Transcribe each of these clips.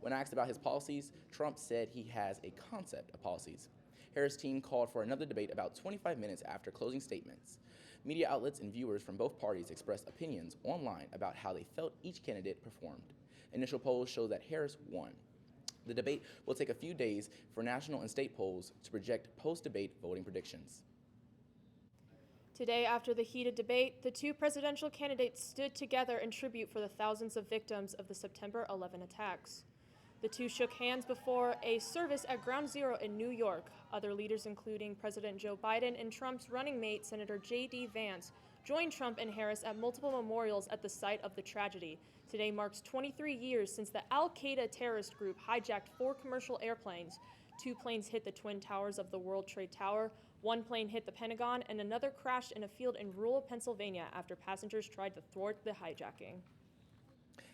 When asked about his policies, Trump said he has a concept of policies. Harris' team called for another debate about 25 minutes after closing statements. Media outlets and viewers from both parties expressed opinions online about how they felt each candidate performed. Initial polls show that Harris won. The debate will take a few days for national and state polls to project post-debate voting predictions. Today, after the heated debate, the two presidential candidates stood together in tribute for the thousands of victims of the September 11 attacks. The two shook hands before a service at Ground Zero in New York. Other leaders, including President Joe Biden and Trump's running mate, Senator J.D. Vance, joined Trump and Harris at multiple memorials at the site of the tragedy. Today marks 23 years since the al-Qaeda terrorist group hijacked 4 commercial airplanes. 2 planes hit the Twin Towers of the World Trade Tower, 1 plane hit the Pentagon, and another crashed in a field in rural Pennsylvania after passengers tried to thwart the hijacking.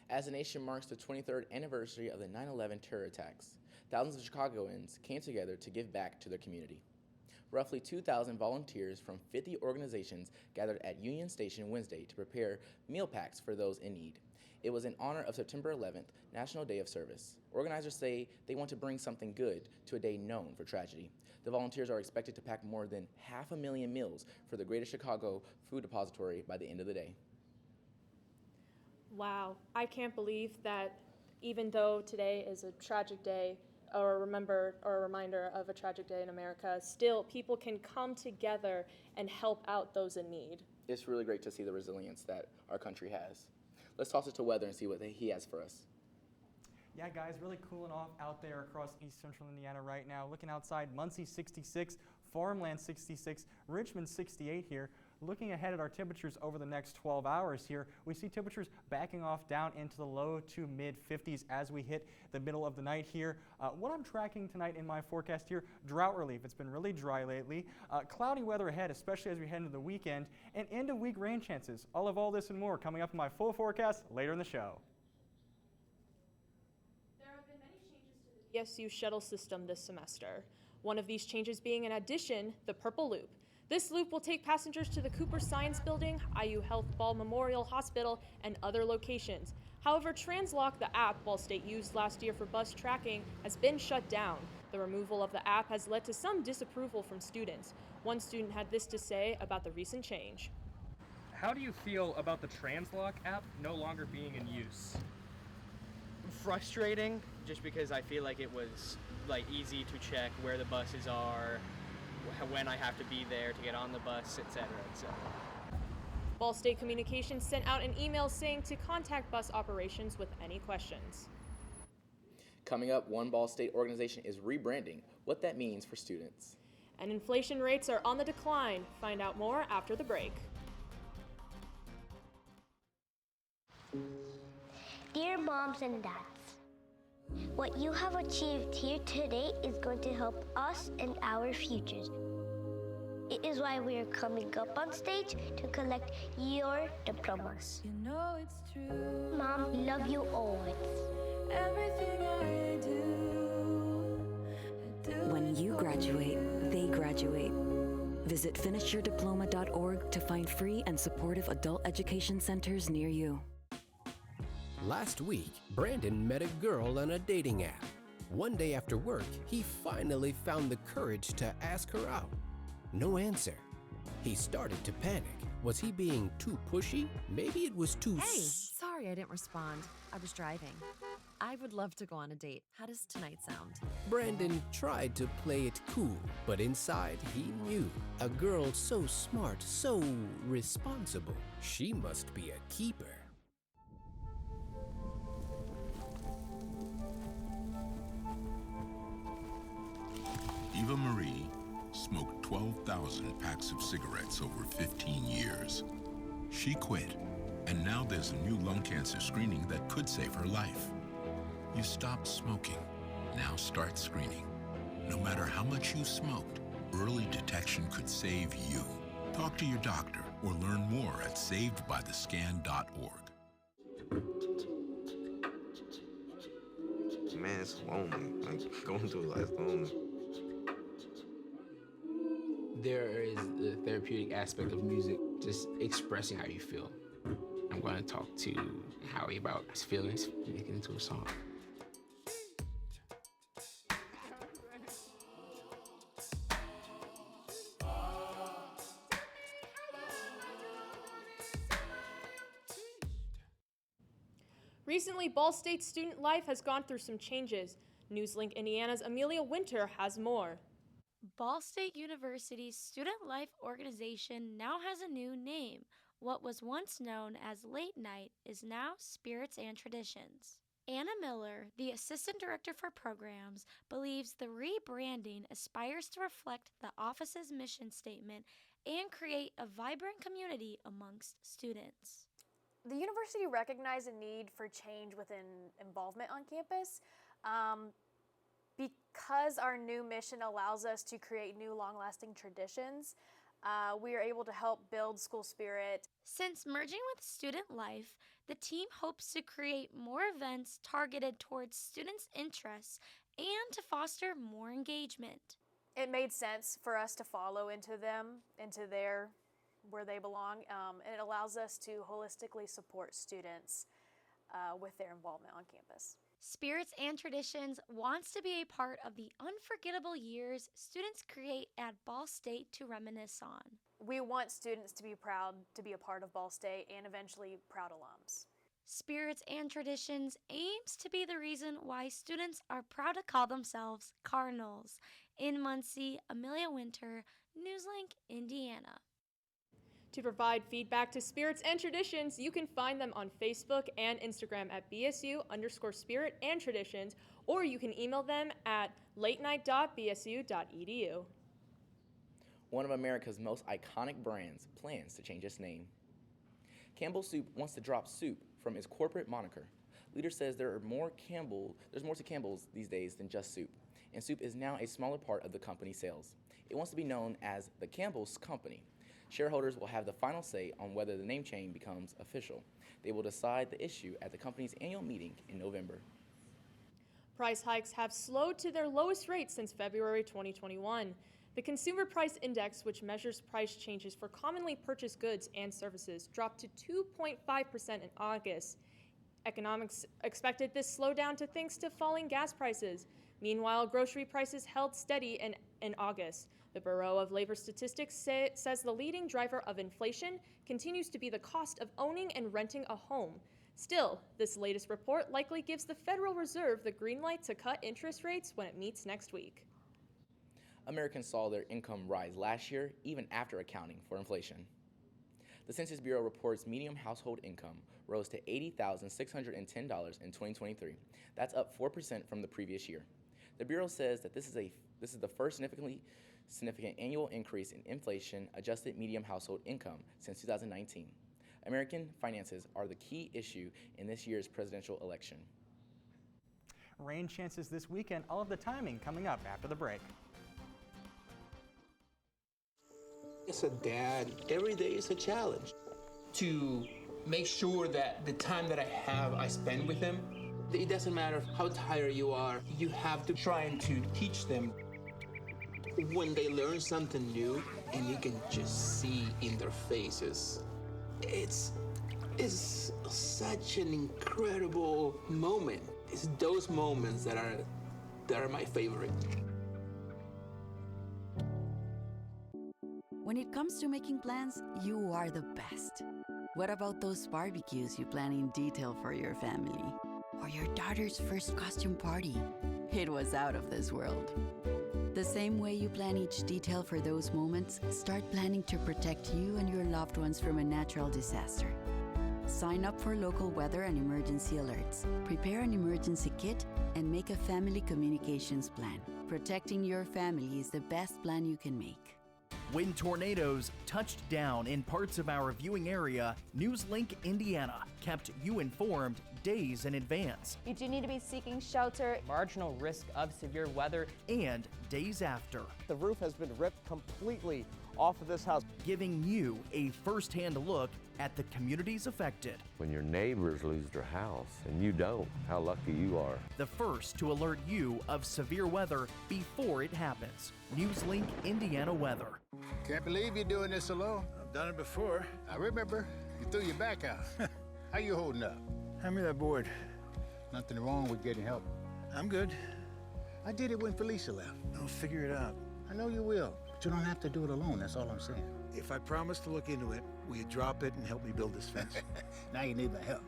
As the nation marks the 23rd anniversary of the 9/11 terror attacks, thousands of Chicagoans came together to give back to their community. Roughly 2,000 volunteers from 50 organizations gathered at Union Station Wednesday to prepare meal packs for those in need. It was in honor of September 11th, National Day of Service. Organizers say they want to bring something good to a day known for tragedy. The volunteers are expected to pack more than 500,000 meals for the Greater Chicago Food Depository by the end of the day. Wow, I can't believe that even though today is a tragic day, or a reminder of a tragic day in America, still people can come together and help out those in need. It's really great to see the resilience that our country has. Let's toss it to weather and see what he has for us. Yeah, guys, really cooling off out there across east central Indiana right now. Looking outside, Muncie 66, Farmland 66, Richmond 68 here. Looking ahead at our temperatures over the next 12 hours here, we see temperatures backing off down into the low to mid 50s as we hit the middle of the night here. What I'm tracking tonight in my forecast here, drought relief. It's been really dry lately. Cloudy weather ahead, especially as we head into the weekend, and end of week rain chances. All this and more coming up in my full forecast later in the show. There have been many changes to the DSU shuttle system this semester. One of these changes being, in addition, the Purple Loop. This loop will take passengers to the Cooper Science Building, IU Health Ball Memorial Hospital, and other locations. However, Translock, the app Ball State used last year for bus tracking, has been shut down. The removal of the app has led to some disapproval from students. One student had this to say about the recent change. How do you feel about the Translock app no longer being in use? Frustrating, just because I feel like it was easy to check where the buses are, when I have to be there to get on the bus, etc., etc. Ball State Communications sent out an email saying to contact bus operations with any questions. Coming up, one Ball State organization is rebranding, what that means for students. And inflation rates are on the decline. Find out more after the break. Dear moms and dads, what you have achieved here today is going to help us and our futures. It is why we are coming up on stage to collect your diplomas. You know it's true. Mom, we love you always. Everything I do, When you graduate, they graduate. Visit finishyourdiploma.org to find free and supportive adult education centers near you. Last week, Brandon met a girl on a dating app. One day after work, he finally found the courage to ask her out. No answer. He started to panic. Was he being too pushy? Maybe it was too Hey, sorry I didn't respond. I was driving. I would love to go on a date. How does tonight sound? Brandon tried to play it cool, but inside he knew. A girl so smart, so responsible. She must be a keeper. Eva Marie smoked 12,000 packs of cigarettes over 15 years. She quit, and now there's a new lung cancer screening that could save her life. You stopped smoking. Now start screening. No matter how much you smoked, early detection could save you. Talk to your doctor or learn more at savedbythescan.org. Man, it's lonely. Going through life lonely. There is the therapeutic aspect of music, just expressing how you feel. I'm going to talk to Howie about his feelings, make it into a song. Recently, Ball State's student life has gone through some changes. NewsLink Indiana's Amelia Winter has more. Ball State University's student life organization now has a new name. What was once known as Late Night is now Spirits and Traditions. Anna Miller, the assistant director for programs, believes the rebranding aspires to reflect the office's mission statement and create a vibrant community amongst students. The university recognized a need for change within involvement on campus. Because our new mission allows us to create new long-lasting traditions, we are able to help build school spirit. Since merging with student life, the team hopes to create more events targeted towards students' interests and to foster more engagement. It made sense for us to follow into where they belong, and it allows us to holistically support students with their involvement on campus. Spirits and Traditions wants to be a part of the unforgettable years students create at Ball State to reminisce on. We want students to be proud to be a part of Ball State and eventually proud alums. Spirits and Traditions aims to be the reason why students are proud to call themselves Cardinals. In Muncie, Amelia Winter, NewsLink, Indiana. To provide feedback to Spirits and Traditions, you can find them on Facebook and Instagram at BSU_Spirit and Traditions, or you can email them at latenight.bsu.edu. One of America's most iconic brands plans to change its name. Campbell's Soup wants to drop soup from its corporate moniker. Leader says there's more to Campbell's these days than just soup, and soup is now a smaller part of the company's sales. It wants to be known as the Campbell's Company. Shareholders will have the final say on whether the name change becomes official. They will decide the issue at the company's annual meeting in November. Price hikes have slowed to their lowest rate since February 2021. The Consumer Price Index, which measures price changes for commonly purchased goods and services, dropped to 2.5% in August. Economics expected this slowdown to thanks to falling gas prices. Meanwhile, grocery prices held steady in August. The Bureau of Labor Statistics says the leading driver of inflation continues to be the cost of owning and renting a home. Still, this latest report likely gives the Federal Reserve the green light to cut interest rates when it meets next week. Americans saw their income rise last year, even after accounting for inflation. The Census Bureau reports median household income rose to $80,610 in 2023. That's up 4% from the previous year. The Bureau says that this is the first significant annual increase in inflation-adjusted median household income since 2019. American finances are the key issue in this year's presidential election. Rain chances this weekend, all of the timing coming up after the break. As a dad, every day is a challenge. To make sure that the time that I have, I spend with them. It doesn't matter how tired you are, you have to try to teach them. When they learn something new and you can just see in their faces, it's such an incredible moment. It's those moments that are my favorite. When it comes to making plans, you are the best. What about those barbecues you plan in detail for your family? Or your daughter's first costume party? It was out of this world. The same way you plan each detail for those moments, start planning to protect you and your loved ones from a natural disaster. Sign up for local weather and emergency alerts. Prepare an emergency kit and make a family communications plan. Protecting your family is the best plan you can make. When tornadoes touched down in parts of our viewing area, NewsLink Indiana kept you informed days in advance. You do need to be seeking shelter. Marginal risk of severe weather. And days after. The roof has been ripped completely off of this house, giving you a first-hand look at the communities affected. When your neighbors lose their house and you don't, how lucky you are. The first to alert you of severe weather before it happens. NewsLink Indiana Weather. Can't believe you're doing this alone. I've done it before. I remember you threw your back out. How you holding up? Hand me that board. Nothing wrong with getting help. I'm good. I did it when Felicia left. I'll figure it out. I know you will, but you don't have to do it alone. That's all I'm saying. If I promise to look into it, will you drop it and help me build this fence? Now you need my help.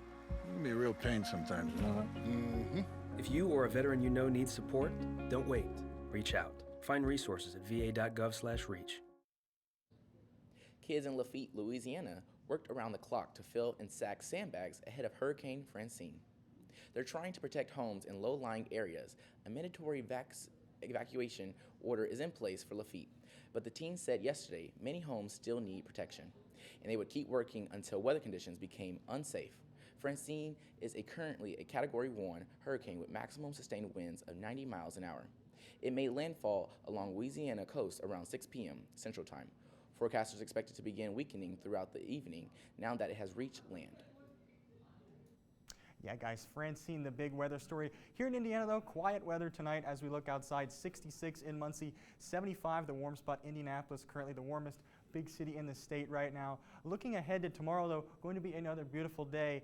It can be a real pain sometimes, you know that? Mm-hmm. If you or a veteran you know needs support, don't wait. Reach out. Find resources at va.gov/reach. Kids in Lafitte, Louisiana worked around the clock to fill and sack sandbags ahead of Hurricane Francine. They're trying to protect homes in low-lying areas. A mandatory evacuation order is in place for Lafitte, but the team said yesterday many homes still need protection, and they would keep working until weather conditions became unsafe. Francine is currently a Category 1 hurricane with maximum sustained winds of 90 miles an hour. It made landfall along Louisiana coast around 6 p.m. Central Time. Forecasters expect it to begin weakening throughout the evening now that it has reached land. Yeah, guys, Francine, the big weather story. Here in Indiana, though, quiet weather tonight as we look outside. 66 in Muncie, 75 the warm spot. Indianapolis, currently the warmest big city in the state right now. Looking ahead to tomorrow, though, going to be another beautiful day.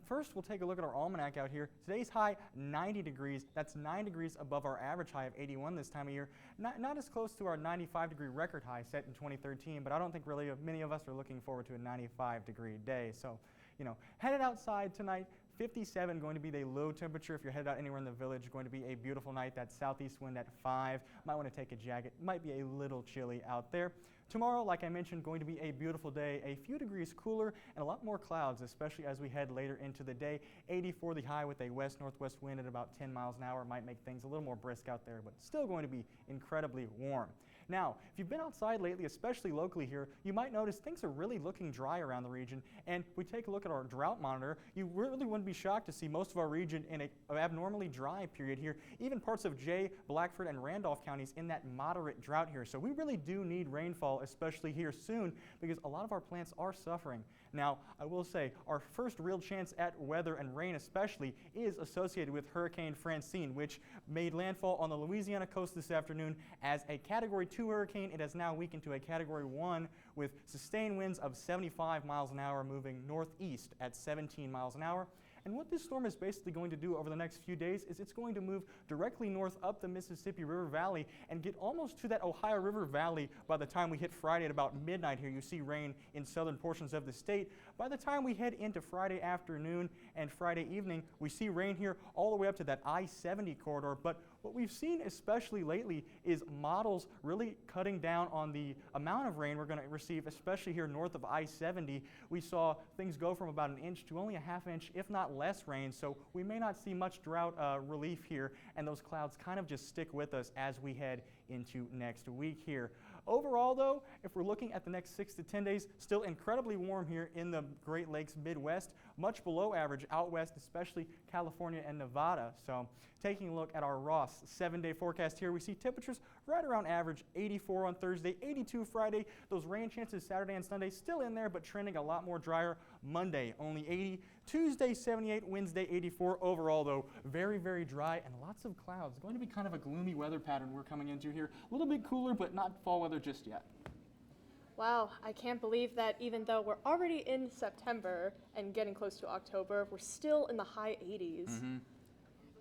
First, we'll take a look at our almanac out here. Today's high, 90 degrees. That's 9 degrees above our average high of 81 this time of year. Not as close to our 95-degree record high set in 2013, but I don't think really many of us are looking forward to a 95-degree day. So, you know, headed outside tonight. 57 going to be the low temperature. If you're headed out anywhere in the village, going to be a beautiful night. That southeast wind at 5. Might want to take a jacket. Might be a little chilly out there. Tomorrow, like I mentioned, going to be a beautiful day. A few degrees cooler and a lot more clouds, especially as we head later into the day. 84 the high with a west-northwest wind at about 10 miles an hour. Might make things a little more brisk out there, but still going to be incredibly warm. Now, if you've been outside lately, especially locally here, you might notice things are really looking dry around the region. And if we take a look at our drought monitor, you really wouldn't be shocked to see most of our region in an abnormally dry period here. Even parts of Jay, Blackford, and Randolph counties in that moderate drought here. So we really do need rainfall, especially here soon, because a lot of our plants are suffering. Now, I will say, our first real chance at weather and rain especially is associated with Hurricane Francine, which made landfall on the Louisiana coast this afternoon as a Category 2 hurricane. It has now weakened to a Category 1 with sustained winds of 75 miles an hour moving northeast at 17 miles an hour. And what this storm is basically going to do over the next few days is it's going to move directly north up the Mississippi River Valley and get almost to that Ohio River Valley by the time we hit Friday at about midnight here. You see rain in southern portions of the state. By the time we head into Friday afternoon and Friday evening, we see rain here all the way up to that I-70 corridor. But what we've seen especially lately is models really cutting down on the amount of rain we're going to receive, especially here north of I-70. We saw things go from about an inch to only a half inch, if not less rain, so we may not see much drought relief here, and those clouds kind of just stick with us as we head into next week here. Overall, though, if we're looking at the next 6 to 10 days, still incredibly warm here in the Great Lakes Midwest, much below average out west, especially California and Nevada. So taking a look at our Ross 7-day forecast here, we see temperatures right around average, 84 on Thursday, 82 Friday. Those rain chances Saturday and Sunday still in there, but trending a lot more drier. Monday, only 80. Tuesday, 78. Wednesday, 84. Overall, though, very, very dry and lots of clouds. Going to be kind of a gloomy weather pattern we're coming into here. A little bit cooler, but not fall weather just yet. Wow, I can't believe that even though we're already in September and getting close to October, we're still in the high 80s. Mm-hmm.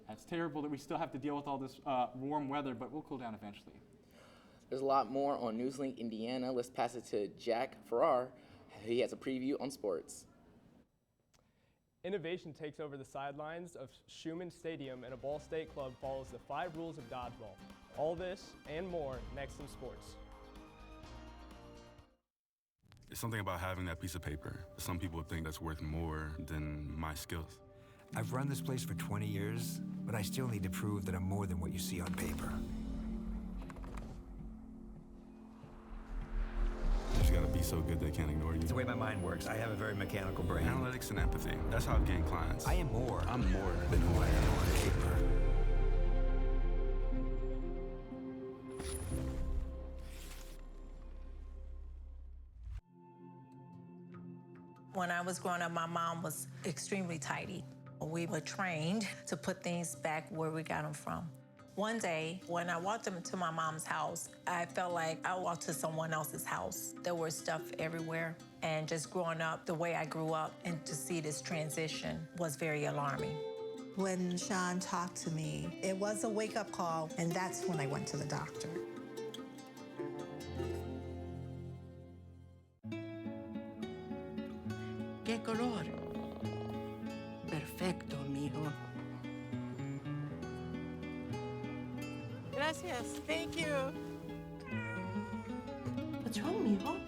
That's terrible that we still have to deal with all this warm weather, but we'll cool down eventually. There's a lot more on NewsLink Indiana. Let's pass it to Jack Farrar. He has a preview on sports. Innovation takes over the sidelines of Schumann Stadium, and a Ball State club follows the 5 rules of dodgeball. All this and more next in sports. It's something about having that piece of paper. Some people think that's worth more than my skills. I've run this place for 20 years, but I still need to prove that I'm more than what you see on paper. You just gotta be so good they can't ignore you. It's the way my mind works. I have a very mechanical brain. Analytics and empathy. That's how I've gained clients. I am more. I'm more than who I am on paper. When I was growing up, my mom was extremely tidy. We were trained to put things back where we got them from. One day, when I walked into my mom's house, I felt like I walked to someone else's house. There was stuff everywhere. And just growing up the way I grew up and to see this transition was very alarming. When Sean talked to me, it was a wake-up call, and that's when I went to the doctor. Qué color. Pero Gracias. Thank you. What's wrong, mijo?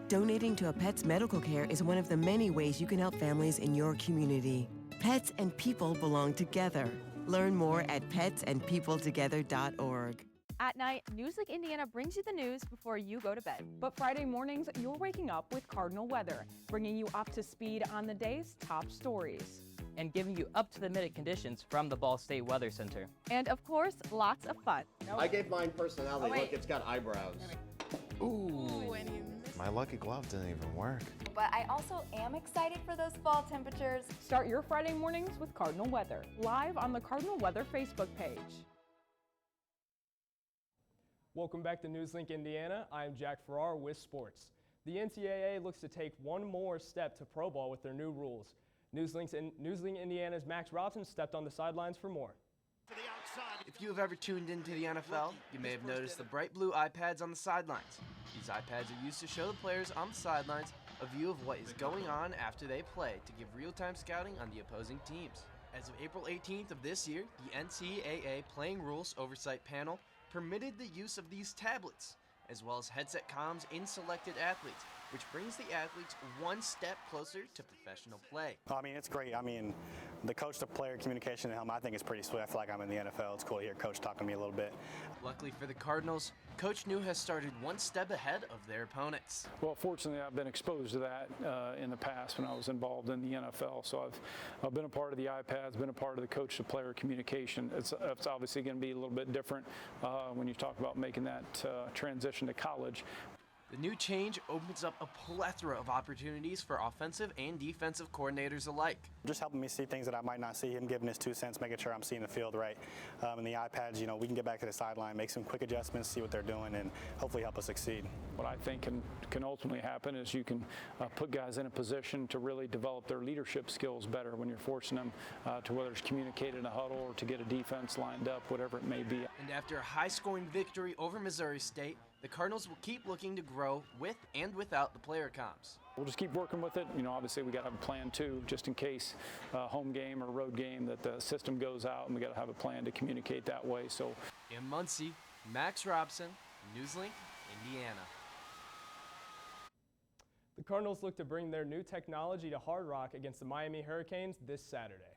Donating to a pet's medical care is one of the many ways you can help families in your community. Pets and people belong together. Learn more at petsandpeopletogether.org. At night, NewsLink Indiana brings you the news before you go to bed. But Friday mornings, you're waking up with Cardinal Weather, bringing you up to speed on the day's top stories. And giving you up-to-the-minute conditions from the Ball State Weather Center. And of course, lots of fun. I gave mine personality. Look, it's got eyebrows. Ooh, my lucky glove didn't even work. But I also am excited for those fall temperatures. Start your Friday mornings with Cardinal Weather, live on the Cardinal Weather Facebook page. Welcome back to NewsLink Indiana. I'm Jack Farrar with sports. The NCAA looks to take one more step to pro ball with their new rules. NewsLink Indiana's Max Robson stepped on the sidelines for more. If you have ever tuned into the NFL, you may have noticed the bright blue iPads on the sidelines. These iPads are used to show the players on the sidelines a view of what is going on after they play to give real-time scouting on the opposing teams. As of April 18th of this year, the NCAA Playing Rules Oversight Panel permitted the use of these tablets, as well as headset comms in selected athletes, which brings the athletes one step closer to professional play. I mean, it's great. I mean, the coach-to-player communication at home, I think it's pretty sweet. I feel like I'm in the NFL. It's cool to hear Coach talk to me a little bit. Luckily for the Cardinals, Coach New has started one step ahead of their opponents. Well, fortunately, I've been exposed to that in the past when I was involved in the NFL. So I've been a part of the iPads, been a part of the coach-to-player communication. It's obviously going to be a little bit different when you talk about making that transition to college. The new change opens up a plethora of opportunities for offensive and defensive coordinators alike. Just helping me see things that I might not see, him giving his 2 cents, making sure I'm seeing the field right. And the iPads, you know, we can get back to the sideline, make some quick adjustments, see what they're doing, and hopefully help us succeed. What I think can ultimately happen is you can put guys in a position to really develop their leadership skills better when you're forcing them to whether it's communicate in a huddle or to get a defense lined up, whatever it may be. And after a high-scoring victory over Missouri State, the Cardinals will keep looking to grow with and without the player comms. We'll just keep working with it. You know, obviously we got to have a plan too, just in case home game or road game that the system goes out, and we got to have a plan to communicate that way. So, in Muncie, Max Robson, NewsLink, Indiana. The Cardinals look to bring their new technology to Hard Rock against the Miami Hurricanes this Saturday.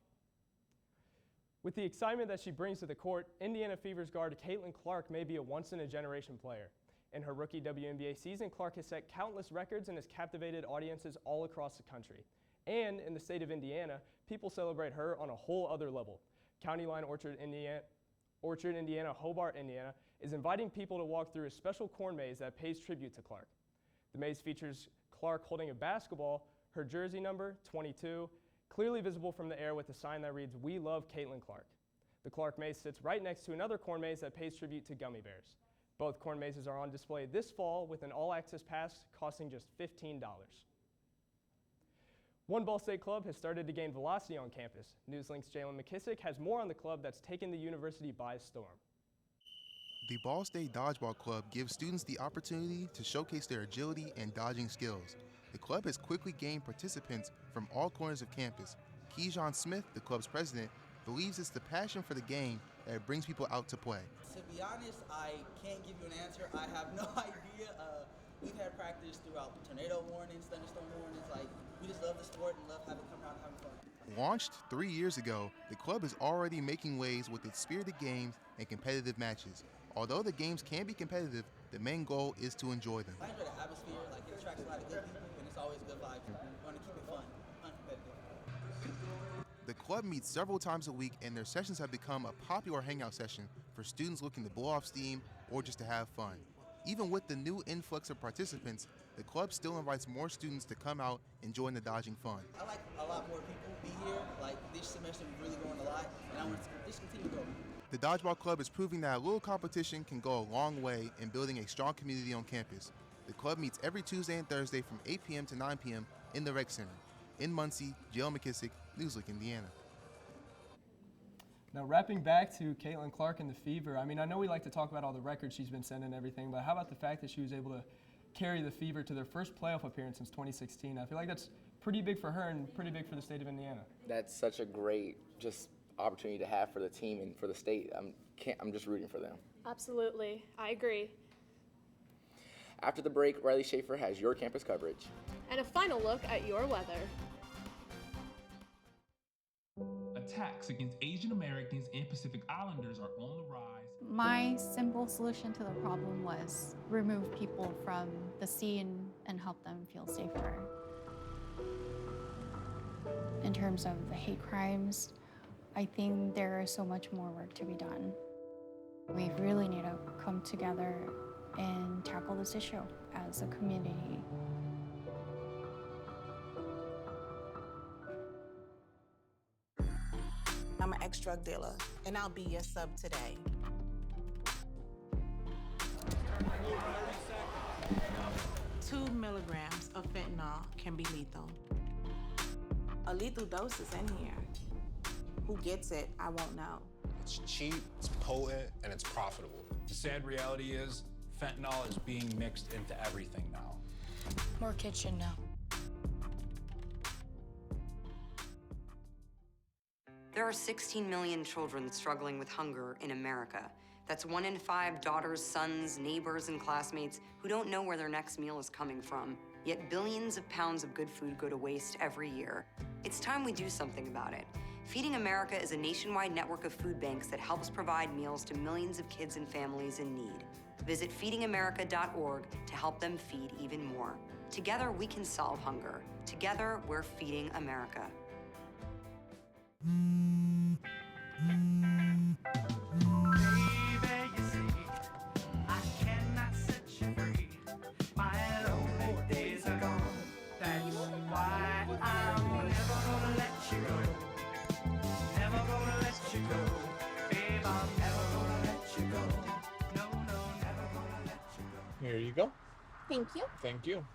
With the excitement that she brings to the court, Indiana Fever's guard Caitlin Clark may be a once-in-a-generation player. In her rookie WNBA season, Clark has set countless records and has captivated audiences all across the country. And in the state of Indiana, people celebrate her on a whole other level. County Line Orchard, Indiana, Hobart, Indiana, is inviting people to walk through a special corn maze that pays tribute to Clark. The maze features Clark holding a basketball, her jersey number, 22, clearly visible from the air with a sign that reads, "We love Caitlin Clark." The Clark maze sits right next to another corn maze that pays tribute to gummy bears. Both corn mazes are on display this fall with an all-access pass costing just $15. One Ball State club has started to gain velocity on campus. NewsLink's Jalen McKissick has more on the club that's taken the university by storm. The Ball State Dodgeball Club gives students the opportunity to showcase their agility and dodging skills. The club has quickly gained participants from all corners of campus. Keyshawn Smith, the club's president, believes it's the passion for the game that brings people out to play. To be honest, I can't give you an answer. I have no idea. We've had practice throughout tornado warnings, thunderstorm warnings. Like, we just love the sport and love having come around and having fun. Launched 3 years ago, the club is already making waves with its spirited games and competitive matches. Although the games can be competitive, the main goal is to enjoy them. I enjoy the atmosphere. Like, it attracts a lot of good people, and it's always good vibes. We want to keep it fun, uncompetitive. The club meets several times a week, and their sessions have become a popular hangout session for students looking to blow off steam or just to have fun. Even with the new influx of participants, the club still invites more students to come out and join the dodging fun. I like a lot more people be here. Like, this semester we've really grown a lot, and I want to just continue growing. The Dodgeball Club is proving that a little competition can go a long way in building a strong community on campus. The club meets every Tuesday and Thursday from 8 p.m. to 9 p.m. in the Rec Center. In Muncie, Jalen McKissick, NewsLink, Indiana. Now, wrapping back to Caitlin Clark and the Fever, I mean, I know we like to talk about all the records she's been setting and everything, but how about the fact that she was able to carry the Fever to their first playoff appearance since 2016? I feel like that's pretty big for her and pretty big for the state of Indiana. That's such a great just opportunity to have for the team and for the state. I'm just rooting for them. Absolutely, I agree. After the break, Riley Schaefer has your campus coverage. And a final look at your weather. Attacks against Asian Americans and Pacific Islanders are on the rise. My simple solution to the problem was remove people from the scene and help them feel safer. In terms of the hate crimes, I think there is so much more work to be done. We really need to come together and tackle this issue as a community. I'm an ex-drug dealer, and I'll be your sub today. Two milligrams of fentanyl can be lethal. A lethal dose is in here. Who gets it, I won't know. It's cheap, it's potent, and it's profitable. The sad reality is, fentanyl is being mixed into everything now. More kids should know. There are 16 million children struggling with hunger in America. That's 1 in 5 daughters, sons, neighbors, and classmates who don't know where their next meal is coming from. Yet billions of pounds of good food go to waste every year. It's time we do something about it. Feeding America is a nationwide network of food banks that helps provide meals to millions of kids and families in need. Visit feedingamerica.org to help them feed even more. Together, we can solve hunger. Together, we're feeding America. Here you go. Thank you. Thank you.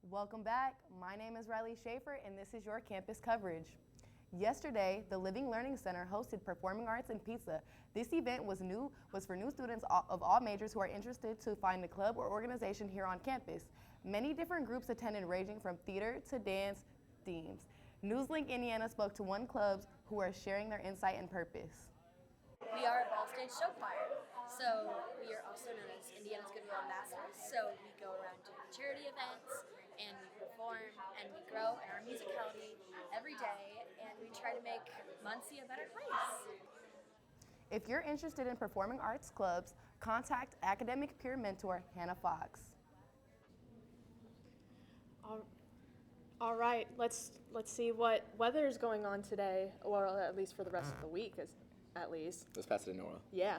Welcome back. My name is Riley Schaefer, and this is your campus coverage. Yesterday, the Living Learning Center hosted Performing Arts and Pizza. This event was for new students of all majors who are interested to find a club or organization here on campus. Many different groups attended, ranging from theater to dance themes. NewsLink Indiana spoke to one club who are sharing their insight and purpose. We are a Ball State Show Choir, so we are also known as Indiana's Goodwill Ambassadors. So we go around doing charity events, and we perform, and we grow in our musicality every day, and we try to make Muncie a better place. If you're interested in performing arts clubs, contact academic peer mentor Hannah Fox. All right, let's see what weather is going on today, or at least for the rest of the week, at least. Let's pass it to Nora. Yeah.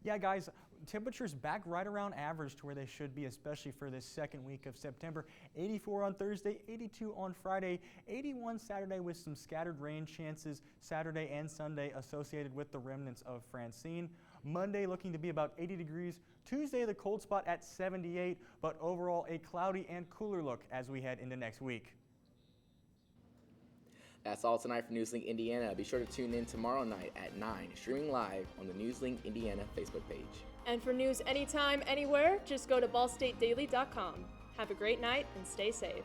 Yeah, guys, temperatures back right around average to where they should be, especially for this second week of September. 84 on Thursday, 82 on Friday, 81 Saturday with some scattered rain chances Saturday and Sunday associated with the remnants of Francine. Monday looking to be about 80 degrees. Tuesday, the cold spot at 78, but overall a cloudy and cooler look as we head into next week. That's all tonight for NewsLink Indiana. Be sure to tune in tomorrow night at 9, streaming live on the NewsLink Indiana Facebook page. And for news anytime, anywhere, just go to ballstatedaily.com. Have a great night and stay safe.